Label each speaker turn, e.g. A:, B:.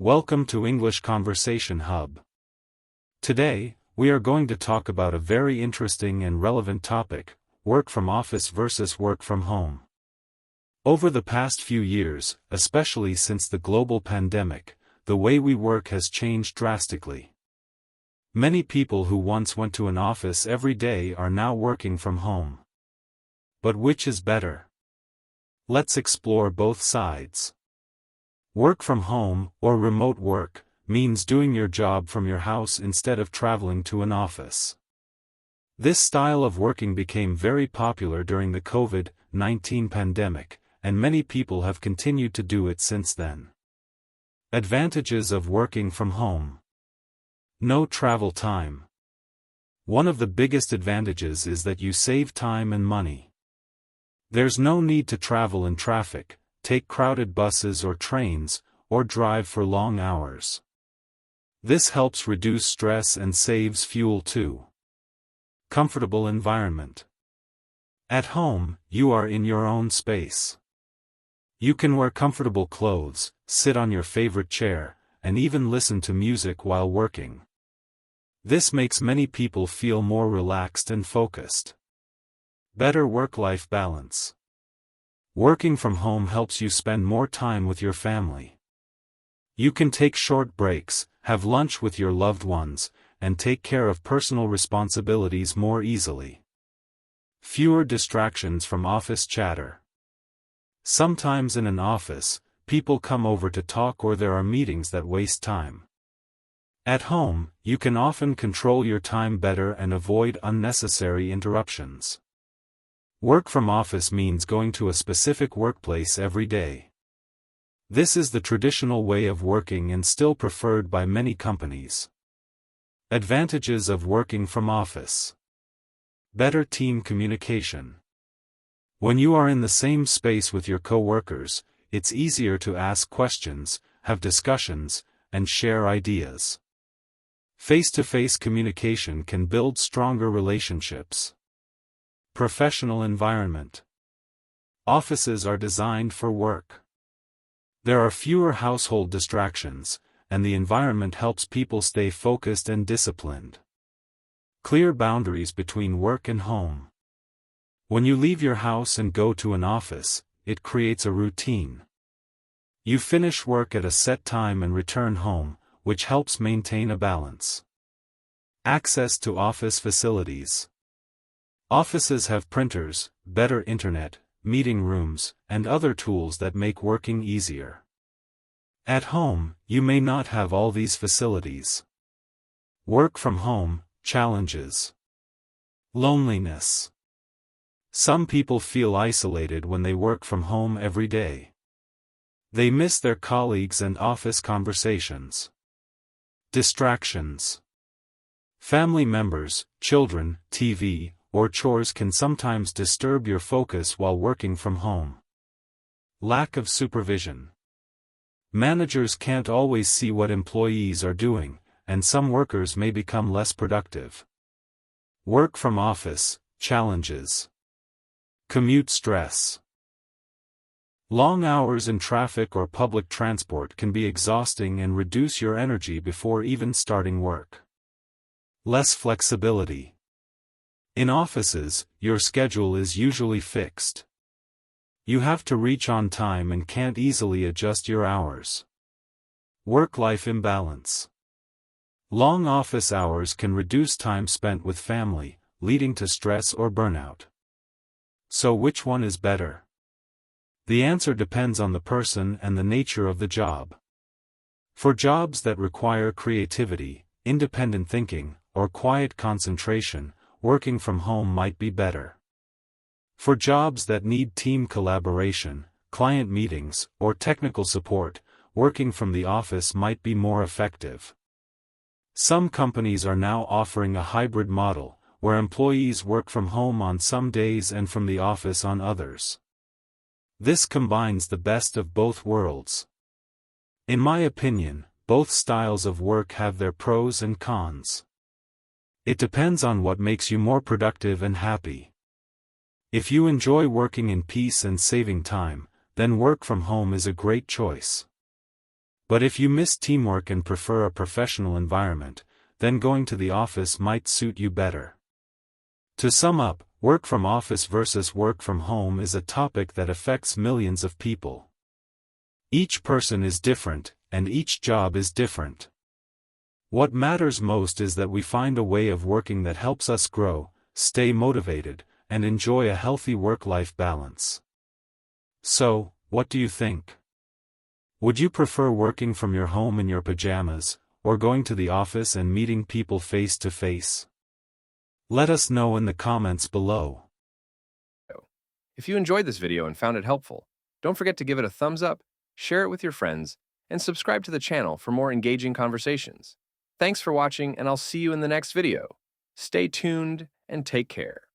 A: Welcome to English Conversation Hub. Today, we are going to talk about a very interesting and relevant topic: work from office versus work from home. Over the past few years, especially since the global pandemic, the way we work has changed drastically. Many people who once went to an office every day are now working from home. But which is better? Let's explore both sides. Work from home, or remote work, means doing your job from your house instead of traveling to an office. This style of working became very popular during the COVID-19 pandemic, and many people have continued to do it since then. Advantages of working from home. No travel time. One of the biggest advantages is that you save time and money. There's no need to travel in traffic, take crowded buses or trains, or drive for long hours. This helps reduce stress and saves fuel too. Comfortable environment. At home, you are in your own space. You can wear comfortable clothes, sit on your favorite chair, and even listen to music while working. This makes many people feel more relaxed and focused. Better work-life balance. Working from home helps you spend more time with your family. You can take short breaks, have lunch with your loved ones, and take care of personal responsibilities more easily. Fewer distractions from office chatter. Sometimes in an office, people come over to talk or there are meetings that waste time. At home, you can often control your time better and avoid unnecessary interruptions. Work from office means going to a specific workplace every day. This is the traditional way of working and still preferred by many companies. Advantages of working from office. Better team communication. When you are in the same space with your coworkers, it's easier to ask questions, have discussions, and share ideas. Face-to-face communication can build stronger relationships. Professional environment. Offices are designed for work. There are fewer household distractions, and the environment helps people stay focused and disciplined. Clear boundaries between work and home. When you leave your house and go to an office, it creates a routine. You finish work at a set time and return home, which helps maintain a balance. Access to office facilities. Offices have printers, better internet, meeting rooms, and other tools that make working easier. At home, you may not have all these facilities. Work from home, challenges. Loneliness. Some people feel isolated when they work from home every day. They miss their colleagues and office conversations. Distractions. Family members, children, TV, or chores can sometimes disturb your focus while working from home. Lack of supervision. Managers can't always see what employees are doing, and some workers may become less productive. Work from office, challenges. Commute stress. Long hours in traffic or public transport can be exhausting and reduce your energy before even starting work. Less flexibility. In offices, your schedule is usually fixed. You have to reach on time and can't easily adjust your hours. Work-life imbalance. Long office hours can reduce time spent with family, leading to stress or burnout. So which one is better? The answer depends on the person and the nature of the job. For jobs that require creativity, independent thinking, or quiet concentration, working from home might be better. For jobs that need team collaboration, client meetings, or technical support, working from the office might be more effective. Some companies are now offering a hybrid model, where employees work from home on some days and from the office on others. This combines the best of both worlds. In my opinion, both styles of work have their pros and cons. It depends on what makes you more productive and happy. If you enjoy working in peace and saving time, then work from home is a great choice. But if you miss teamwork and prefer a professional environment, then going to the office might suit you better. To sum up, work from office versus work from home is a topic that affects millions of people. Each person is different, and each job is different. What matters most is that we find a way of working that helps us grow, stay motivated, and enjoy a healthy work-life balance. So, what do you think? Would you prefer working from your home in your pajamas, or going to the office and meeting people face to face? Let us know in the comments below.
B: If you enjoyed this video and found it helpful, don't forget to give it a thumbs up, share it with your friends, and subscribe to the channel for more engaging conversations. Thanks for watching, and I'll see you in the next video. Stay tuned and take care.